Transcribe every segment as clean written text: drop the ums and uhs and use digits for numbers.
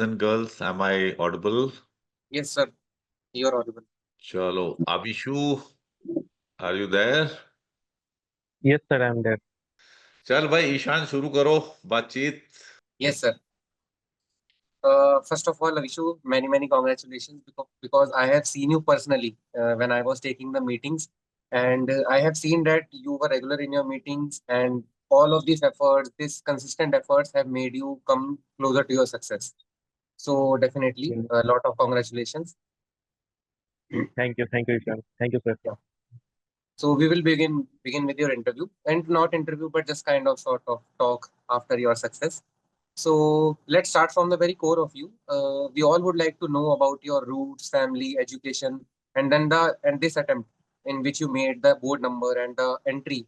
And girls, am I audible? Yes, sir. You're audible. Chalo. Avishu, are you there? Yes, sir, I'm there. चल भाई ईशान शुरू करो बातचीत. Yes, sir. First of all, Avishu, many congratulations because I have seen you personally when I was taking the meetings, and I have seen that you were regular in your meetings, and all of these efforts, these consistent efforts, have made you come closer to your success. So definitely, Yeah. a lot of congratulations. Thank you, Ishan. Thank you, sir. Yeah. So we will begin with your interview, and not interview, but just kind of sort of talk after your success. So let's start from the very core of you. We all would like to know about your roots, family, education, and then this attempt in which you made the board number and the entry.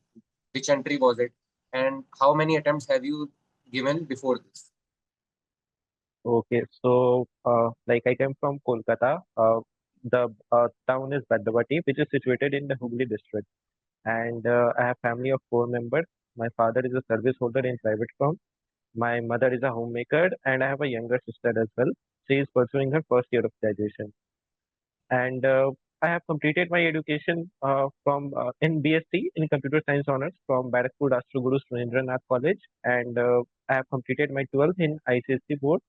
Which entry was it, and how many attempts have you given before this? Okay, so like I came from Kolkata. The town is Badavati, which is situated in the Hooghly district, and I have family of four members. My father is a service holder in private firm. My mother is a homemaker, and I have a younger sister as well. She is pursuing her first year of graduation, and I have completed my education from in BSc in Computer Science honors from Barakpur Rashtraguru Surendranath College, and I have completed my 12th in ICSC board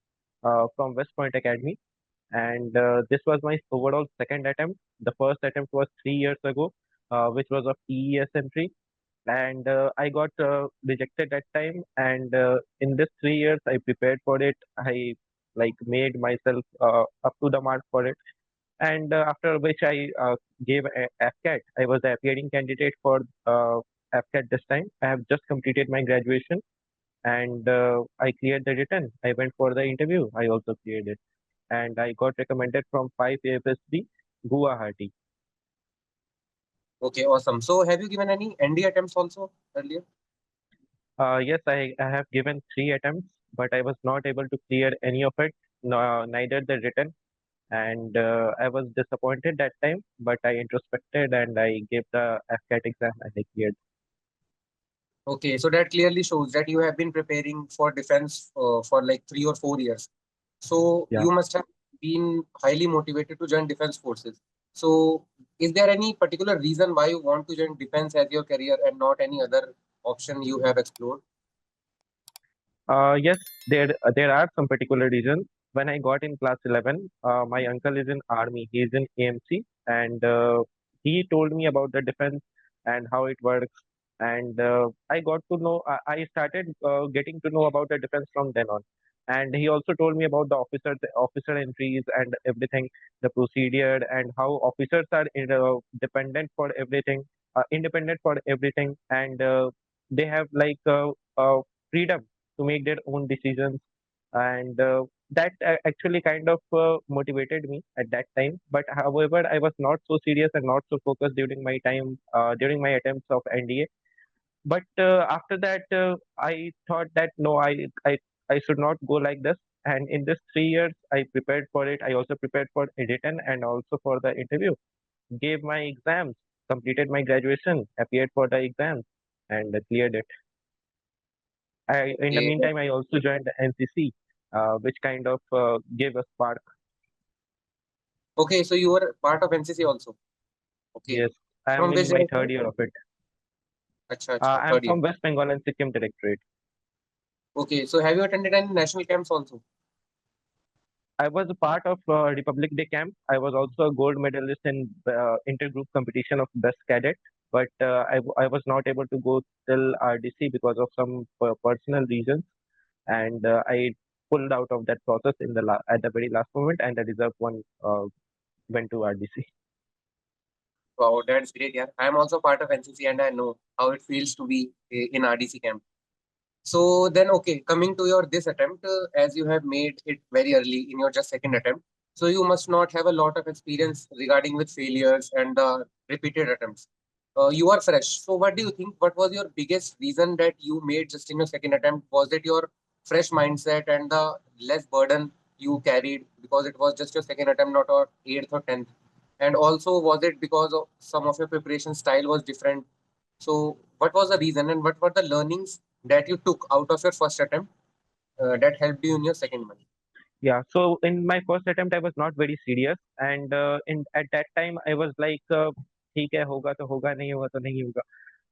from West Point Academy. And this was my overall second attempt. The first attempt was 3 years ago, which was of EES entry, and I got rejected that time. And in this 3 years, I prepared for it. I like made myself up to the mark for it, and after which I gave AFCAT. I was the appearing candidate for AFCAT this time. I have just completed my graduation, and I cleared the written. I went for the interview. I also cleared it, and I got recommended from 5 AFSB, Guwahati. Okay, awesome. So have you given any ND attempts also earlier? Yes, I have given 3 attempts, but I was not able to clear any of it, no, neither the written. And I was disappointed that time, but I introspected and I gave the AFCAT exam and I cleared. Okay, so that clearly shows that you have been preparing for defense for like 3 or 4 years. So Yeah. you must have been highly motivated to join defense forces. So is there any particular reason why you want to join defense as your career and not any other option you have explored? Yes, there are some particular reasons. When I got in class 11, my uncle is in army. He is in AMC, and he told me about the defense and how it works. And I got to know. I started getting to know about the defense from then on. And he also told me about the officer entries and everything, the procedure, and how officers are dependent for everything, independent for everything, and they have like freedom to make their own decisions, and that actually kind of motivated me at that time. But however, I was not so serious and not so focused during my time, during my attempts of NDA. But after that, I thought that no, I should not go like this. And in this 3 years, I prepared for it. I also prepared for written and also for the interview. Gave my exams, completed my graduation, appeared for the exams, and cleared it. In the Okay, meantime, I also joined the NCC, which kind of gave a spark. okay, so you were part of NCC also. Okay, Yes, I am from in which my directorate? third year of it. Acha, I am third year. from West Bengal and Sikkim Directorate. Okay, so have you attended any national camps also? I was a part of Republic Day camp. I was also a gold medalist in intergroup competition of best cadet, but I was not able to go till RDC because of some personal reasons, and I pulled out of that process at the very last moment, and the reserve one went to RDC. Wow, that's great. Yeah, I am also part of NCC and I know how it feels to be in RDC camp. So then, okay, coming to your this attempt, as you have made it very early in your just second attempt, so you must not have a lot of experience regarding with failures and the repeated attempts. You are fresh. So what do you think? What was your biggest reason that you made just in your second attempt? Was it your fresh mindset and the less burden you carried because it was just your second attempt, not your eighth or tenth? And also, was it because of some of your preparation style was different? So what was the reason and what were the learnings that you took out of your first attempt that helped you in your second one? Yeah, so in my first attempt, I was not very serious, and in at that time, I was like, ठीक है होगा तो होगा नहीं होगा तो नहीं होगा.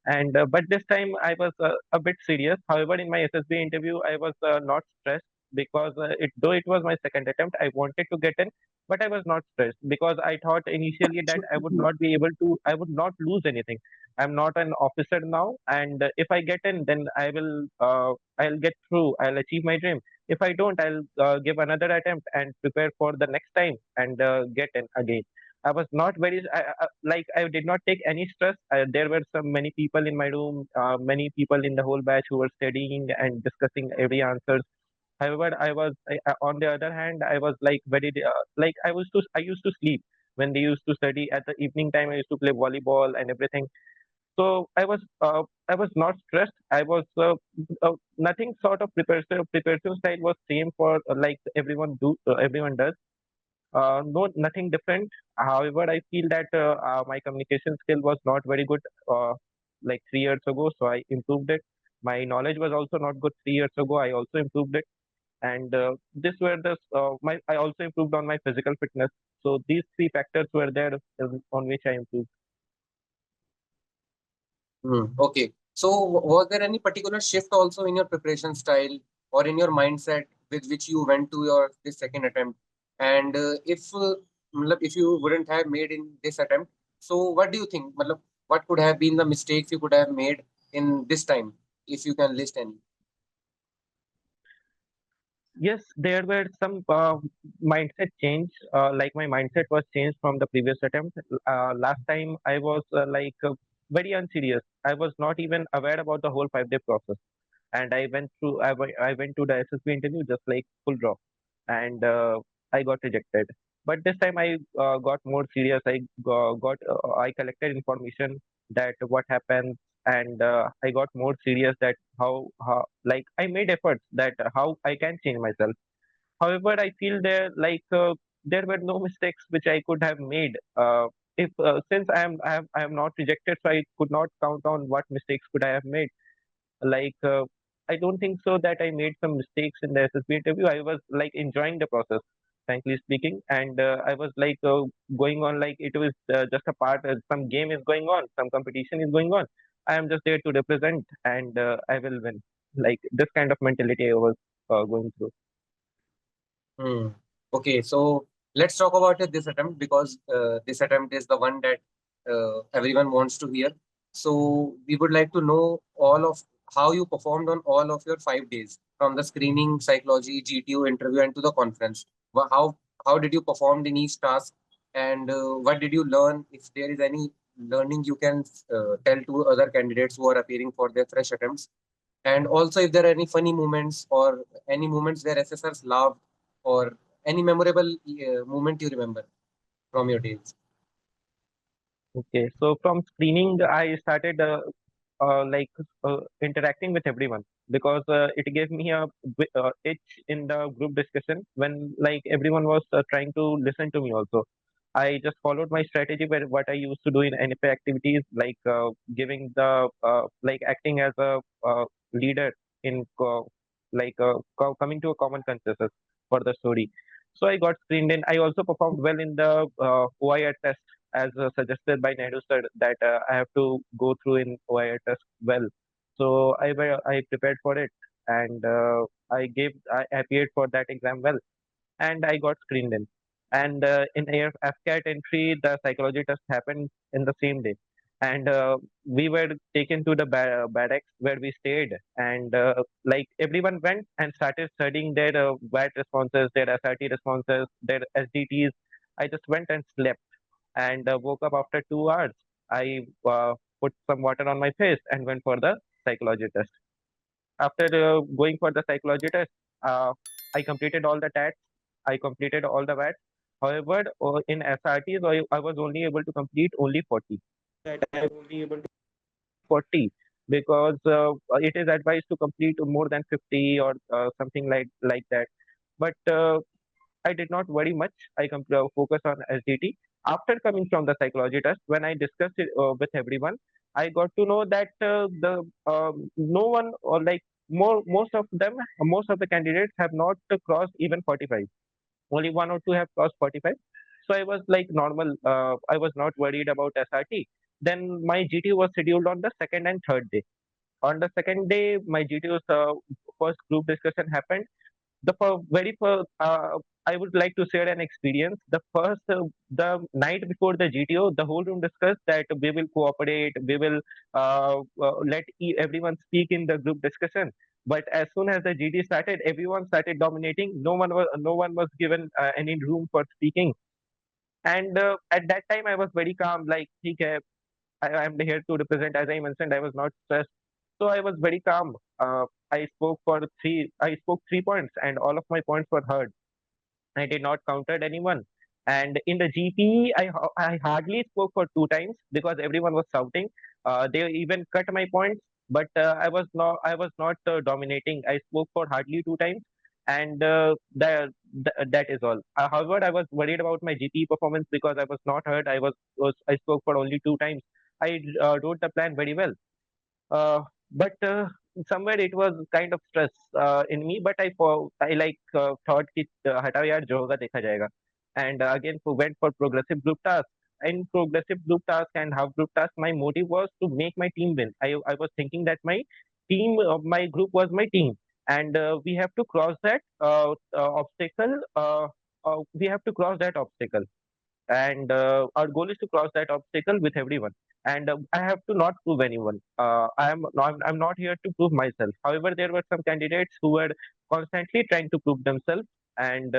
And but this time I was a bit serious. However, in my SSB interview, I was not stressed because though it was my second attempt, I wanted to get in, but I was not stressed because I thought initially that I would not be able to, I would not lose anything. I'm not an officer now, and if I get in, then I'll get through. I'll achieve my dream. If I don't, I'll give another attempt and prepare for the next time and get in again. I was not very like I did not take any stress. There were some many people in my room, many people in the whole batch who were studying and discussing every answers. However, on the other hand, I was like very like I used to sleep when they used to study at the evening time. I used to play volleyball and everything. So I was not stressed. I was nothing sort of preparation style was same for like everyone does. No, nothing different. However, I feel that my communication skill was not very good like 3 years ago, so I improved it. My knowledge was also not good 3 years ago. I also improved it, and this were the my I also improved on my physical fitness. So these three factors were there on which I improved. Okay. So was there any particular shift also in your preparation style or in your mindset with which you went to your this second attempt? And if you wouldn't have made in this attempt, so what do you think? Matlab, what could have been the mistakes you could have made in this time, if you can list any? Yes, there were some mindset change. Like my mindset was changed from the previous attempt. Last time I was very unserious. I was not even aware about the whole 5 day process, and I went to the SSB interview just like full draw, and I got rejected. But this time I got more serious. I collected information that what happened, and I got more serious that how like I made efforts that how I can change myself. However, I feel there were no mistakes which I could have made. If since I am not rejected, so I could not count on what mistakes could I have made. Like I don't think so that I made some mistakes in the SSB interview. I was like enjoying the process, frankly speaking, and I was like going on like it was just a part. Some game is going on, some competition is going on. I am just there to represent, and I will win. Like this kind of mentality I was going through. Hmm. Okay, so let's talk about this attempt because this attempt is the one that everyone wants to hear. So we would like to know all of how you performed on all of your 5 days from the screening, psychology, GTO interview, and to the conference. How did you perform in each task, and what did you learn? If there is any learning you can tell to other candidates who are appearing for their fresh attempts, and also if there are any funny moments or any moments where SSRs laughed or any memorable moment you remember from your days. Okay, so from screening, I started interacting with everyone because it gave me a edge in the group discussion when like everyone was trying to listen to me also. I just followed my strategy where what I used to do in NFA activities, like giving the like acting as a leader in coming to a common consensus for the story. So I got screened in. I also performed well in the OIR test as suggested by Nehru sir that I have to go through in OIR test well. So I prepared for it and I appeared for that exam well and I got screened in. And in AFCAT entry, the psychology test happened in the same day. And we were taken to the barracks where we stayed, and like everyone went and started studying their VAT responses, their SRT responses, their SDTs. I just went and slept and woke up after 2 hours. I put some water on my face and went for the psychology test. After going for the psychology test, I completed all the TATs. I completed all the VATs. However, in SRTs, I was only able to complete only 40. That I was only able to 40 because it is advised to complete more than 50 or something like that. But I did not worry much. I focused on SDT. After coming from the psychology test, when I discussed it with everyone, I got to know that no one or like most of them, most of the candidates have not crossed even 45. Only one or two have crossed 45. So I was like normal. I was not worried about SRT. Then my GT was scheduled on the second and third day. On the second day, my GTO's first group discussion happened. Very first, I would like to share an experience. The night before the GTO, the whole room discussed that we will cooperate, we will let everyone speak in the group discussion. But as soon as the GT started, everyone started dominating. No one was given any room for speaking. And at that time, I was very calm. Like, ठीक है, I am here to represent. As I mentioned, I was not stressed, so I was very calm. I spoke 3 points, and all of my points were heard. I did not counter anyone. And in the GP, I hardly spoke for 2 times because everyone was shouting. They even cut my points, but I was not dominating. I spoke for hardly 2 times, and that is all. However, I was worried about my GP performance because I was not heard. I spoke for only 2 times. I wrote the plan very well, but somewhere it was kind of stress in me. But I like thought कि हटाओ यार जो होगा देखा जाएगा. And again went for progressive group task. In progressive group task and half group task, my motive was to make my team win. I was thinking that my group was my team, and we have to cross that obstacle. We have to cross that obstacle, and our goal is to cross that obstacle with everyone. And I have to not prove anyone. I'm not here to prove myself. However, there were some candidates who were constantly trying to prove themselves, and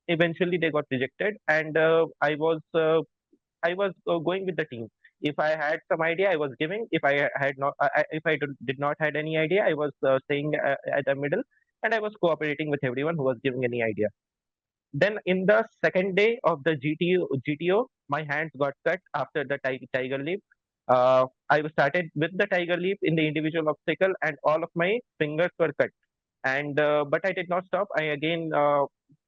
eventually they got rejected. And I was going with the team. If I had some idea, I was giving. If I had not, if I did not had any idea, I was staying at the middle, and I was cooperating with everyone who was giving any idea. Then in the second day of the GTO, my hands got cut after the tiger leap. I started with the tiger leap in the individual obstacle, and all of my fingers were cut. And but I did not stop. I again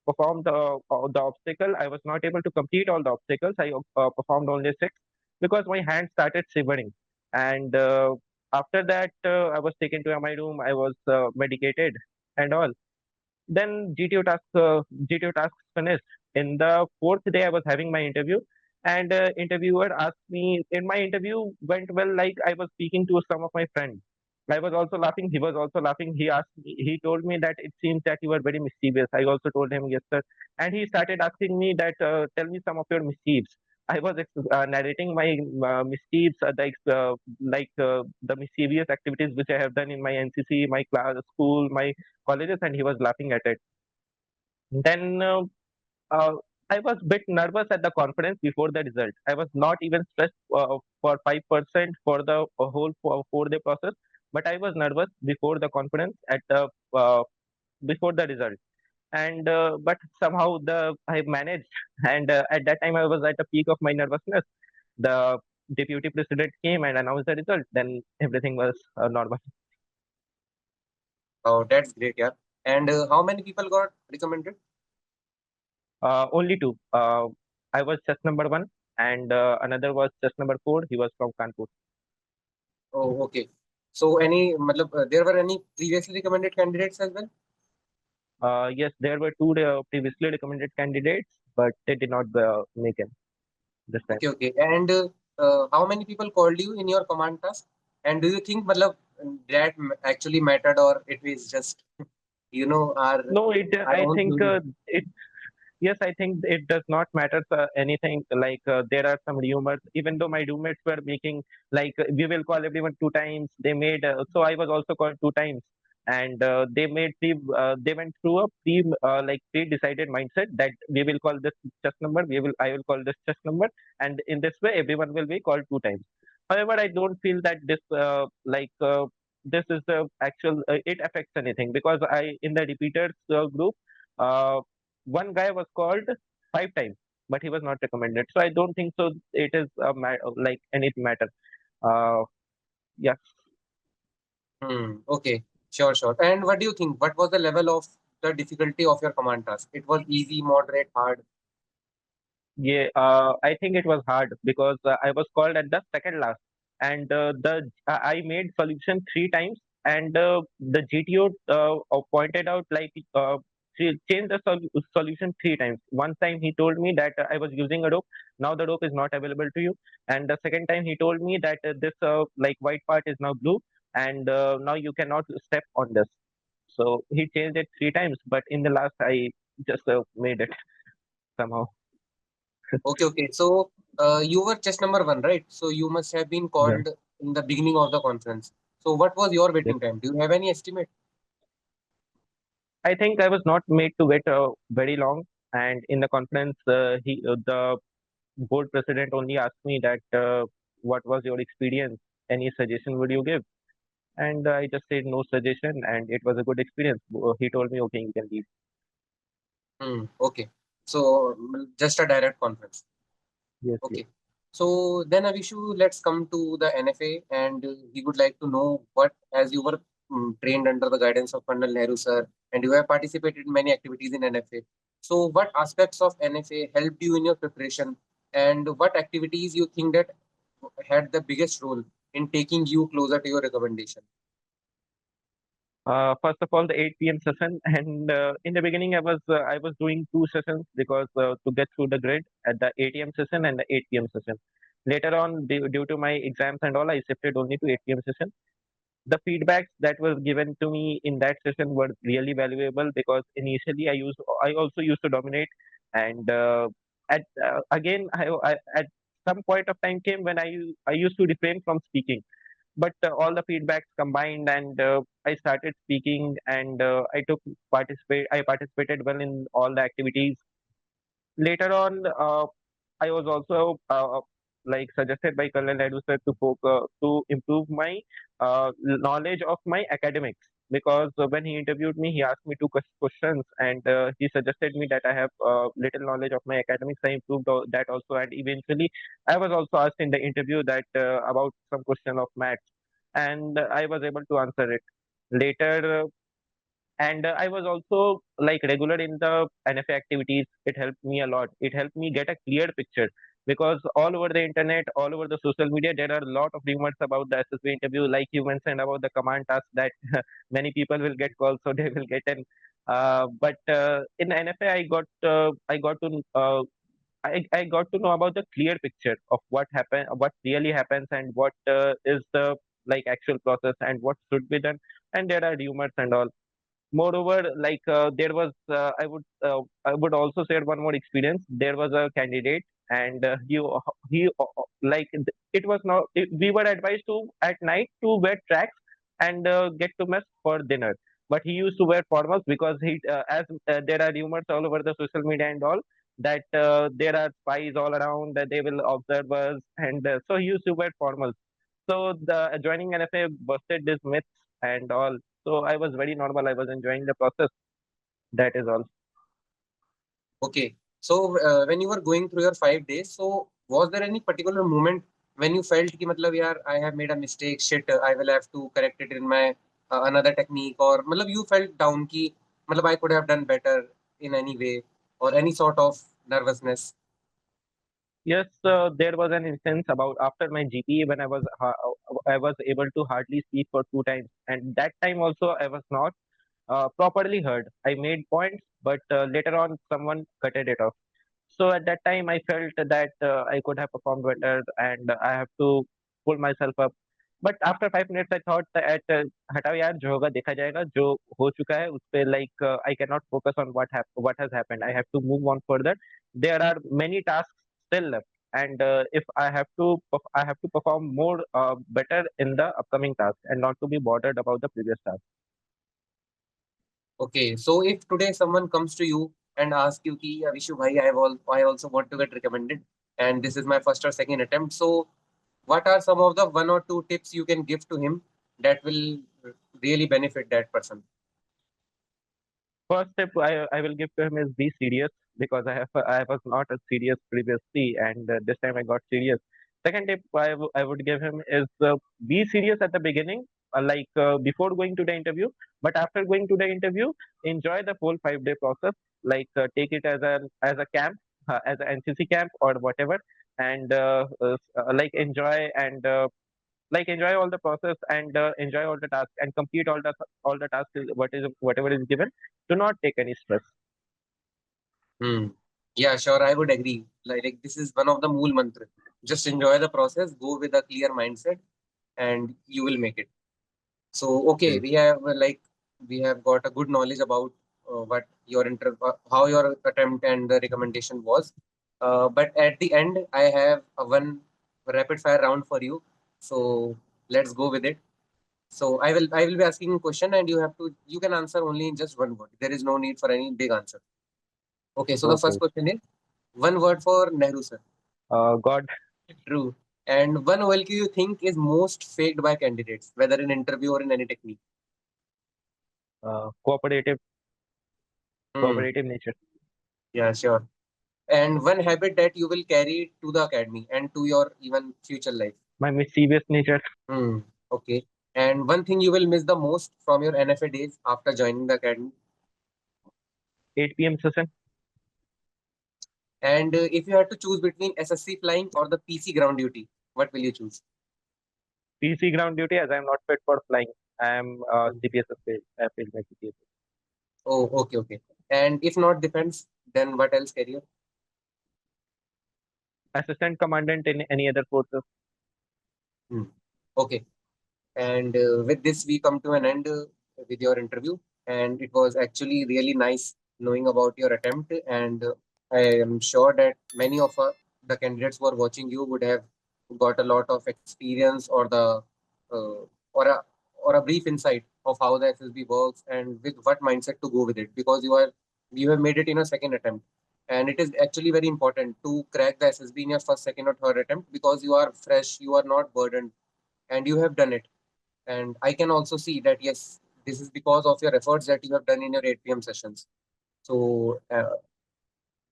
performed the obstacle. I was not able to complete all the obstacles. I performed only six because my hands started shivering. And after that, I was taken to my room. I was medicated and all. Then GTO tasks finished. In the fourth day, I was having my interview, and interviewer asked me. In my interview went well. Like I was speaking to some of my friends. I was also laughing. He was also laughing. He asked me. He told me that it seems that you were very mischievous. I also told him yes, sir. And he started asking me that tell me some of your mischiefs. I was narrating my mischiefs, the mischievous activities which I have done in my NCC, my class, school, my colleges, and he was laughing at it. Then uh, I was a bit nervous at the conference before the result. I was not even stressed for 5% for the whole 4 day process, but I was nervous before the conference before the result. And but somehow the I managed, and at that time I was at the peak of my nervousness. The deputy president came and announced the result. Then everything was normal. Oh, that's great, yeah. And how many people got recommended? Only two. I was just number one, and another was just number four. He was from Kanpur. Oh, okay. So there were any previously recommended candidates as well? Yes, there were two previously recommended candidates, but they did not make him this time. Okay, okay. And how many people called you in your command task? And do you think that actually mattered, or it was just our No, our I own think theory? it. Yes, I think it does not matter anything. Like there are some rumors. Even though my roommates were making like we will call everyone 2 times. They made so I was also called 2 times, and they went through a pre-decided mindset that we will call this chess number. I will call this chess number, and in this way everyone will be called 2 times. However, I don't feel that this is the actual it affects anything because I in the repeaters group. Uh, One guy was called 5 times, but he was not recommended. So I don't think so. It is like any matter. Uh, yeah. Okay, sure, sure. And what do you think? What was the level of the difficulty of your command task? It was easy, moderate, hard. Yeah, I think it was hard because I was called at the second last, and the I made solution 3 times, and the GTO pointed out like change the solution 3 times. One time he told me that I was using a dope, now the dope is not available to you, and the second time he told me that this like white part is now blue, and now you cannot step on this. So he changed it 3 times, but in the last I just made it somehow. Okay, okay. So you were chest number one, right? So you must have been Yeah. called in the beginning of the conference. So what was your Yes. waiting time? Do you have any estimate? I think I was not made to wait very long, and in the conference, the board president only asked me that what was your experience, any suggestion would you give, and I just said no suggestion, and it was a good experience. He told me, okay, you can leave. Okay. So just a direct conference. Yes, yes. Okay. So then Avishu, let's come to the NFA, and we would like to know what, as you were trained under the guidance of Col Nehru sir, and you have participated in many activities in NFA. So what aspects of NFA helped you in your preparation, and what activities you think that had the biggest role in taking you closer to your recommendation? First of all, the 8 p.m. session, and in the beginning, I was doing 2 sessions because to get through the grid at the 8 a.m. session and the 8 p.m. session. Later on, due to my exams and all, I shifted only to 8 p.m. session. The feedbacks that was given to me in that session were really valuable because initially I also used to dominate, and at again I at some point of time came when I used to refrain from speaking, but all the feedbacks combined, and I started speaking, and I participated well in all the activities. Later on, I was also like suggested by Colonel Nehru sir to improve my knowledge of my academics, because when he interviewed me, he asked me two questions, and he suggested me that I have little knowledge of my academics. I improved that also, and eventually I was also asked in the interview that about some question of maths, and I was able to answer it. Later, and I was also like regular in the NFA activities. It helped me a lot. It helped me get a clear picture, because all over the internet, all over the social media, there are a lot of rumors about the SSB interview, like you mentioned about the command task that many people will get calls, so they will get an but in NFA I got to I got to know about the clear picture of what really happens, and what is the like actual process, and what should be done, and there are rumors and all. Moreover, like there was, I would also share one more experience. There was a candidate, and it was not. We were advised to at night to wear tracks and get to mess for dinner. But he used to wear formals because as there are rumors all over the social media and all that there are spies all around, that they will observe us, and so he used to wear formals. So the joining NFA busted this myths and all. So I was very normal. I was enjoying the process. That is all. Okay. So when you were going through your 5 days, so was there any particular moment when you felt कि मतलब यार I have made a mistake, shit, I will have to correct it in my another technique, or मतलब you felt down कि मतलब I could have done better in any way, or any sort of nervousness? Yes, there was an instance about after my GPA when I was able to hardly speak for 2 times, and that time also I was not properly heard. I made points, but later on someone cutted it off. So at that time, I felt that I could have performed better, and I have to pull myself up. But after 5 minutes, I thought that हटाओ यार जो होगा देखा जाएगा जो हो चुका है उस पे like I cannot focus on what has happened. I have to move on further. There are many tasks still left, and if I have to perform more better in the upcoming task, and not to be bothered about the previous task. Okay, so if today someone comes to you and asks you कि Avishu bhai, I also want to get recommended, and this is my first or second attempt. So what are some of the one or two tips you can give to him that will really benefit that person? First step I will give to him is be serious, because I was not as serious previously, and this time I got serious. Second tip I would give him is be serious at the beginning, before going to the interview, but after going to the interview, enjoy the whole 5 day process. Take it as a camp, as an NCC camp or whatever, and like enjoy, and like enjoy all the process and enjoy all the tasks and complete all the tasks whatever is given. Do not take any stress. Hmm. Yeah, sure. I would agree. Like this is one of the mool mantra. Just enjoy the process, go with a clear mindset, and you will make it. So, okay, Hmm. we have got a good knowledge about what your how your attempt and the recommendation was. But at the end, I have a one rapid fire round for you. So let's go with it. So I will be asking a question, and you can answer only in just one word. There is no need for any big answer. Okay. So the Okay. first question is one word for Nehru sir. God. True. And one OLQ you think is most faked by candidates, whether in interview or in any technique. Cooperative Hmm. nature. Yeah, sure. And one habit that you will carry to the academy and to your even future life. My mischievous nature. Hmm. Okay. And one thing you will miss the most from your NFA days after joining the academy. 8 p.m. session. And if you had to choose between SSC flying or the PC ground duty, what will you choose? PC ground duty, as I am not fit for flying. I am Hmm. CPSS failed. I failed my CPSS. Oh, okay, okay. And if not defense, then what else career? Assistant commandant in any other forces. Hmm. Okay. And with this, we come to an end with your interview. And it was actually really nice knowing about your attempt. And I am sure that many of the candidates who are watching you would have got a lot of experience uh, or a or a brief insight of how the SSB works and with what mindset to go with it, because you have made it in a second attempt. And it is actually very important to crack the SSB in your first, second, or third attempt, because you are fresh, you are not burdened, and you have done it. And I can also see that, yes, this is because of your efforts that you have done in your 8 p.m. sessions. So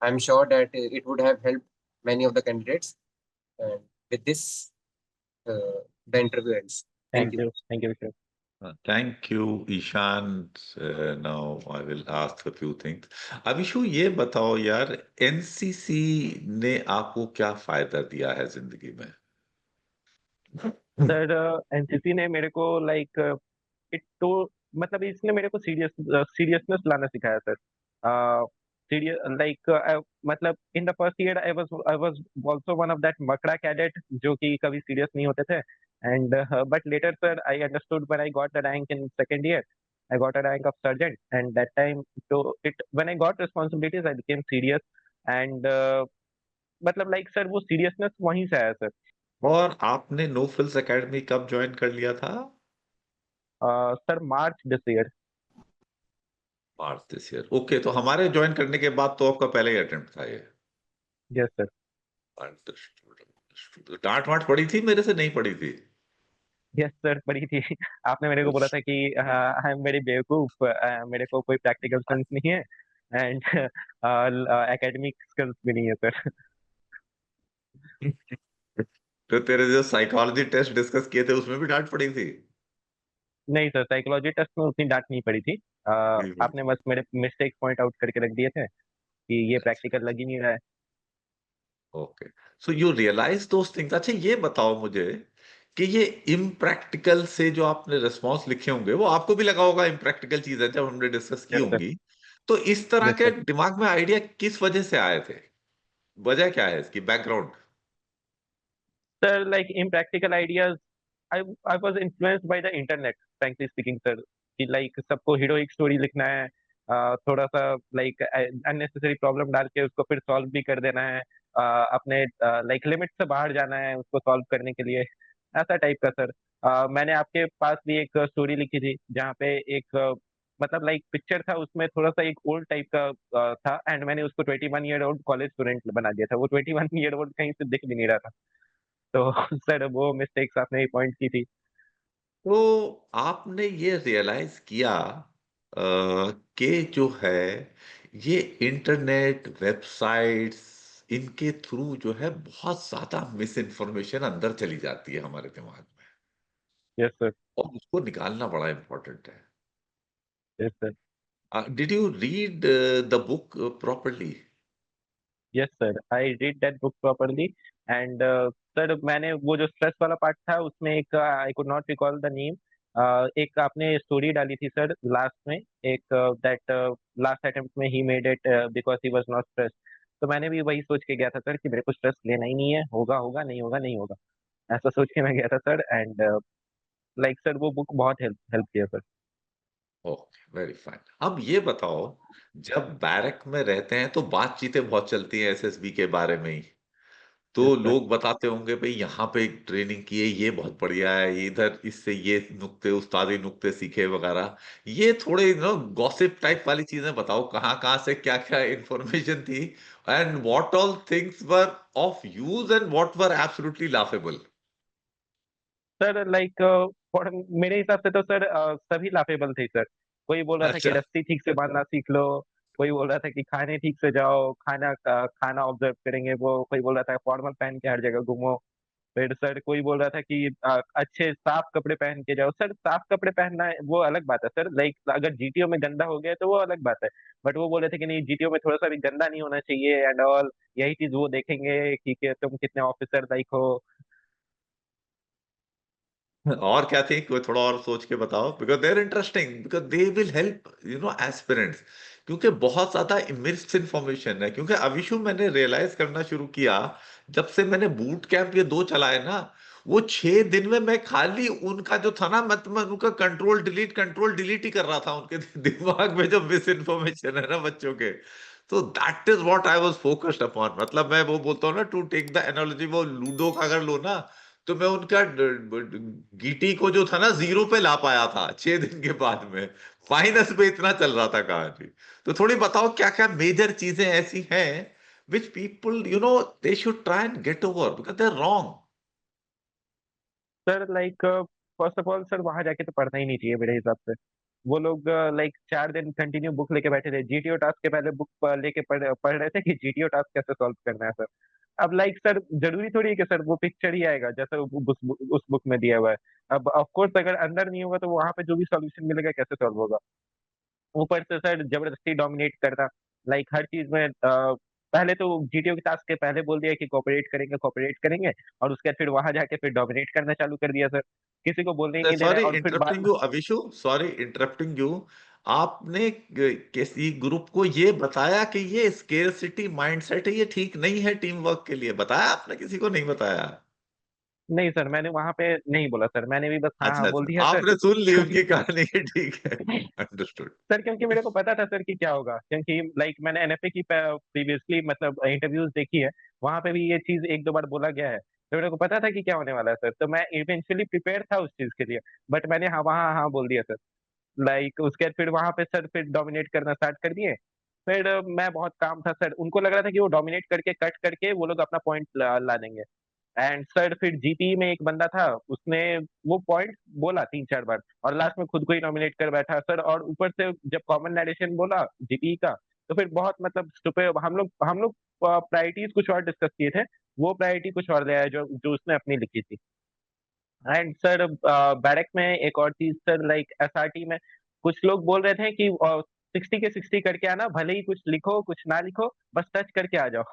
I'm sure that it would have helped many of the candidates. And with this, the interview ends. Thank Thank you. you. Thank you, sir. Thank you, Ishan. Now I will ask a few things. अभिषु ये बताओ यार, NCC ने आपको क्या फायदा दिया है जिंदगी में? सर एनसीसी ने मेरे को लाइक इट तो मतलब इसने मेरे को सीरियसनेस लाना सिखाया सर. सीरियस लाइक मतलब in the first year I was also one of that मकड़ा कैडेट जो कि कभी सीरियस नहीं होते थे. And but later sir I understood when I got the rank in second year. I got a rank of sergeant, and that time, so it when I got responsibilities, I became serious, and मतलब like sir वो seriousness वहीं से आया sir. और आपने no frills academy कब join कर लिया था? Sir March this year. March this year. Okay, तो हमारे ज्वाइन करने के बाद तो आपका पहला ही अटेम्प्ट था ये? Yes sir. Understood, understood. डांट वांट पड़ी थी मेरे से, नहीं पड़ी थी? यस सर पढ़ी थी. आपने मेरे को बोला था कि आई एम वेरी बेवकूफ, मेरे को कोई प्रैक्टिकल सेंस नहीं है, एंड एकेडमिक स्किल्स भी नहीं है सर. तो तेरे जो साइकोलॉजी टेस्ट डिस्कस किए थे उसमें भी डांट पड़ी थी? नहीं सर, साइकोलॉजी टेस्ट में उतनी डांट नहीं पड़ी थी. नहीं पड़ी आपने बस मेरे मिस्टेक पॉइंट आउट करके रख दिए थे कि ये थी. प्रैक्टिकल लग ही नहीं रहा है. Okay, so you realise those things. अच्छा ये बताओ मुझे कि ये इम्प्रैक्टिकल से जो आपने रिस्पॉन्स लिखे होंगे वो आपको भी लगा होगा इम्प्रैक्टिकल चीज है जब हमने डिस्कस की यस सर. होंगी. तो इस तरह यस के सर. दिमाग में आइडिया किस वजह से आए थे? वजह क्या है इसकी, background? Sir like impractical ideas, I was influenced by the internet, frankly speaking sir. कि लाइक सबको हीरोइक स्टोरी लिखना है, थोड़ा सा लाइक अननेसेसरी प्रॉब्लम डाल के उसको फिर सॉल्व भी कर देना है, अपने लाइक लिमिट से बाहर जाना है उसको सॉल्व करने के लिए, ऐसा टाइप का सर. मैंने आपके पास भी एक स्टोरी लिखी थी जहाँ पे एक मतलब लाइक पिक्चर था उसमें थोड़ा सा एक ओल्ड टाइप का था, एंड मैंने उसको 21 ईयर ओल्ड कॉलेज स्टूडेंट बना दिया था. वो 21 ईयर ओल्ड कहीं से दिख भी नहीं रहा था. तो सर वो मिस्टेक्स आपने ही पॉइंट की थी. तो आपने ये रियलाइज किया कि जो है ये इंटरनेट वेबसाइट्स, इनके थ्रू जो है बहुत ज्यादा मिस इन्फॉर्मेशन अंदर चली जाती है हमारे दिमाग में, यस सर. और उसको निकालना बड़ा इंपॉर्टेंट है. Yes sir. Did you read the book properly? Yes sir, I read that book properly. And sir, मैंने वो जो स्ट्रेस वाला पार्ट था उसमें एक, I could not recall the name, एक आपने स्टोरी डाली थी सर लास्ट में, एक दैट लास्ट अटेम्प्ट में he made it because he was not stress. तो मैंने भी वही सोच के गया था सर कि मेरे को स्ट्रेस लेना ही नहीं है, होगा होगा, नहीं होगा नहीं होगा, ऐसा सोच के मैं गया था सर। एंड लाइक सर, वो बुक बहुत हेल्प हेल्प किया सर। Okay, very fine. अब ये बताओ, जब बैरक में रहते हैं तो बातचीतें बहुत चलती हैं एसएसबी के बारे में ही। यस तो सर। लोग बताते होंगे भाई यहाँ पे ट्रेनिंग की है, ये बहुत बढ़िया है, इधर इससे ये नुक्ते उस्तादी नुक्ते सीखे वगैरह। ये थोड़े गॉसिप टाइप वाली चीजें बताओ, कहाँ कहाँ से क्या क्या इंफॉर्मेशन थी, and what all things were of use and what were absolutely laughable. Sir like for मेरे हिसाब से तो सर सभी लाफेबल थे सर। कोई बोल रहा था कि अच्छा। रस्सी ठीक से बांधना सीख लो, कोई बोल रहा था कि खाने ठीक से जाओ, खाना ऑब्जर्व करेंगे, वो कोई बोल रहा था फॉर्मल पहन के हर जगह घूमो। फिर सर कोई बोल रहा था कि अच्छे साफ कपड़े पहन के जाओ। सर साफ कपड़े पहनना वो अलग बात है सर, लाइक अगर जीटीओ में गंदा हो गया तो वो अलग बात है। बट वो बोल रहे थे कि नहीं, जीटीओ में थोड़ा सा भी गंदा नहीं होना चाहिए एंड ऑल। यही चीज वो देखेंगे कि तुम कितने ऑफिसर लाइक हो। और क्या थी, कोई थोड़ा और सोच के बताओ, because they are interesting, because they will help aspirants. क्योंकि बहुत ज्यादा मिस इन्फॉर्मेशन है। क्योंकि अविशु, मैंने रियलाइज करना शुरू किया जब से मैंने बूट कैंप ये 2 चलाए ना, वो 6 दिन में मैं खाली उनका जो था ना, मतलब उनका कंट्रोल डिलीट ही कर रहा था उनके दिमाग में जो मिस इन्फॉर्मेशन है ना बच्चों के। तो that is what I was focused upon. मतलब मैं वो बोलता हूँ ना, टू टेक द एनालॉजी, वो लूडो का अगर लो ना, तो मैं उनका गीटी को जो था ना 0 पे ला पाया था 6 दिन के बाद में। माइनस पे इतना चल रहा था कहानी। तो थोड़ी बताओ क्या क्या मेजर चीजें ऐसी हैं which people they should try and get over, because they are wrong. Sir like first of all sir, वहां जाके तो पढ़ना ही नहीं चाहिए मेरे हिसाब से। वो लोग लाइक 4 दिन कंटिन्यू बुक लेके बैठे थे, जीटीओ टास्क के पहले बुक लेके पढ़ रहे थे कि जीटीओ टास्क कैसे सॉल्व करना है सर। अब लाइक सर, जरूरी थोड़ी है कि सर वो पिक्चर ही आएगा जैसे उस बुक में दिया हुआ है। अब ऑफ कोर्स अगर अंदर नहीं होगा तो वहां पे जो भी सॉल्यूशन मिलेगा कैसे सॉल्व होगा। ऊपर से सर जबरदस्ती डोमिनेट करना, लाइक हर चीज में पहले तो जीटीओ के टास्क के पहले बोल दिया कि कोऑपरेट करेंगे कोऑपरेट करेंगे, और उसके बाद फिर वहां जाके फिर डोमिनेट करना चालू कर दिया सर। किसी को बोलने ही नहीं दे रहा सॉरी है, और फिर बाद इंटरप्टिंग में। यू अभिषु, सॉरी इंटरप्टिंग यू। आपने किसी ग्रुप को ये बताया कि ये स्केर्सिटी माइंडसेट है, ये ठीक नहीं है टीम वर्क के लिए? बताया आपने, किसी को नहीं बताया? नहीं सर, मैंने वहां पे नहीं बोला सर, मैंने भी बस हाँ अच्छा हाँ बोल अच्छा, दिया सर। आपने सुन ली क्योंकि उनकी कहानी है, ठीक है। अंडरस्टूड। सर, क्योंकि मेरे को पता था सर कि क्या होगा, क्योंकि लाइक मैंने एनएफए की प्रीवियसली मतलब इंटरव्यूज देखी है, वहां पे भी ये चीज एक दो बार बोला गया है। तो मेरे को पता था कि क्या होने वाला है सर, तो मैं इवेंचुअली प्रिपेयर था उस चीज के लिए। बट मैंने हाँ वहाँ हाँ बोल दिया सर। लाइक उसके बाद फिर वहां पे सर फिर डोमिनेट करना स्टार्ट कर दिए। फिर मैं बहुत काम था सर, उनको लग रहा था कि वो डोमिनेट करके कट करके वो लोग अपना पॉइंट ला देंगे। एंड सर फिर जीपी में एक बंदा था, उसने वो पॉइंट बोला 3 4 बार, और लास्ट में खुद को ही नॉमिनेट कर बैठा सर। और ऊपर से जब कॉमन नरेशन बोला जीपी का, तो फिर बहुत मतलब स्टूपिड, हम लोग प्रायोरिटीज कुछ और डिस्कस किए थे, वो प्रायोरिटी कुछ और ले आया जो जो उसने अपनी लिखी थी। एंड सर बैरक में एक और चीज सर, लाइक एसआरटी में कुछ लोग बोल रहे थे कि 60 के 60 करके आना, भले ही कुछ लिखो कुछ ना लिखो, बस टच करके आ जाओ।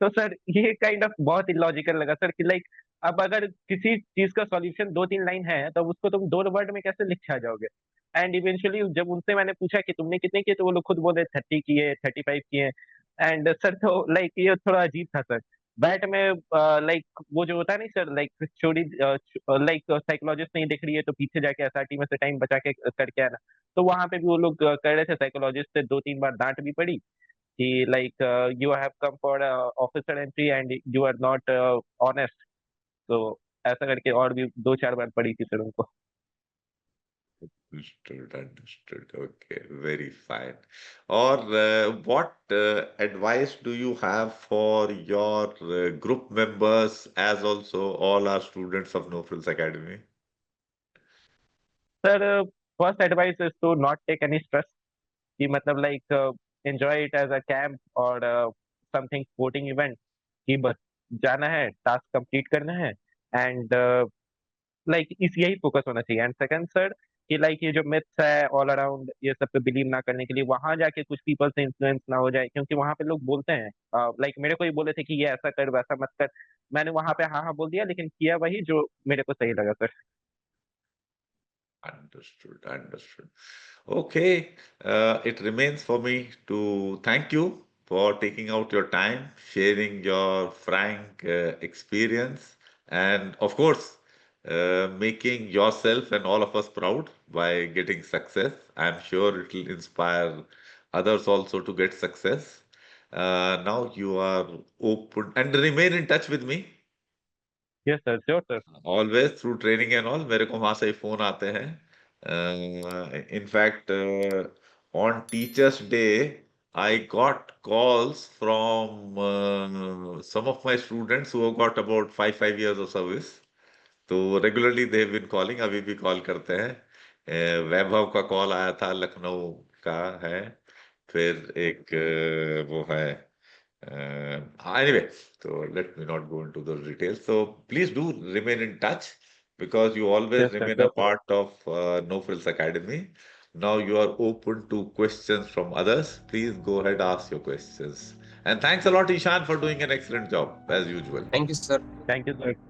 तो सर ये काइंड ऑफ बहुत इलॉजिकल लगा सर कि लाइक, अब अगर किसी चीज का सॉल्यूशन 2 3 लाइन है तो उसको तुम 2 वर्ड में कैसे लिख के आ जाओगे। एंड इवेंचुअली जब उनसे मैंने पूछा कि तुमने कितने किए, तो वो लोग खुद बोले 30 किए 35 किए। एंड सर तो लाइक ये थोड़ा अजीब था सर। बैट में लाइक वो जो होता है नहीं सर, लाइक चोरी, लाइक साइकोलॉजिस्ट नहीं दिख रही है तो पीछे जाके एसआरटी में से टाइम बचा के करके आना। तो वहां पे भी वो लोग कर रहे थे, साइकोलॉजिस्ट से 2 3 बार डांट भी पड़ी कि like you have come for officer entry and you are not honest. तो ऐसा करके और भी 2 4 बार पड़ी थी सर उनको। Understood, understood. Okay, very fine. Or what advice do you have for your group members, as also all our students of No Frills Academy? Sir first advice is to not take any stress, कि मतलब like enjoy it as a camp और something sporting event, कि बस जाना है, task complete करना है, and like इस यही फोकस होना चाहिए। एंड सेकंड सर, कि लाइक ये जो मिथ्स है ऑल अराउंड ये सब पे बिलीव ना करने के लिए, वहां जाके कुछ पीपल से इन्फ्लुएंस ना हो जाए, क्योंकि वहां पे लोग बोलते हैं लाइक मेरे को ही बोले थे कि ये ऐसा कर वैसा मत कर, मैंने वहां पे हाँ हाँ बोल दिया, लेकिन किया वही जो मेरे को सही लगा sir. Understood, understood. Okay, it remains for me to thank you for taking out your time, sharing your frank experience, and of course, making yourself and all of us proud by getting success. I'm sure it will inspire others also to get success. Now you are open and remain in touch with me. Yes sir, sure sir. Always through training and all, मेरे को वहां से ही phone आते हैं। In fact on teachers day I got calls from some of my students who have got about 5 years of service. तो regularly they have been calling, अभी भी call करते हैं। वैभव का कॉल आया था, लखनऊ का है। फिर एक वो है anyway, so let me not go into those details. So please do remain in touch because you always yes sir, remain a sure sir. part of No Frills Academy. Now you are open to questions from others. Please go ahead, ask your questions. And thanks a lot, Ishan, for doing an excellent job as usual. Thank you, sir. Thank you sir.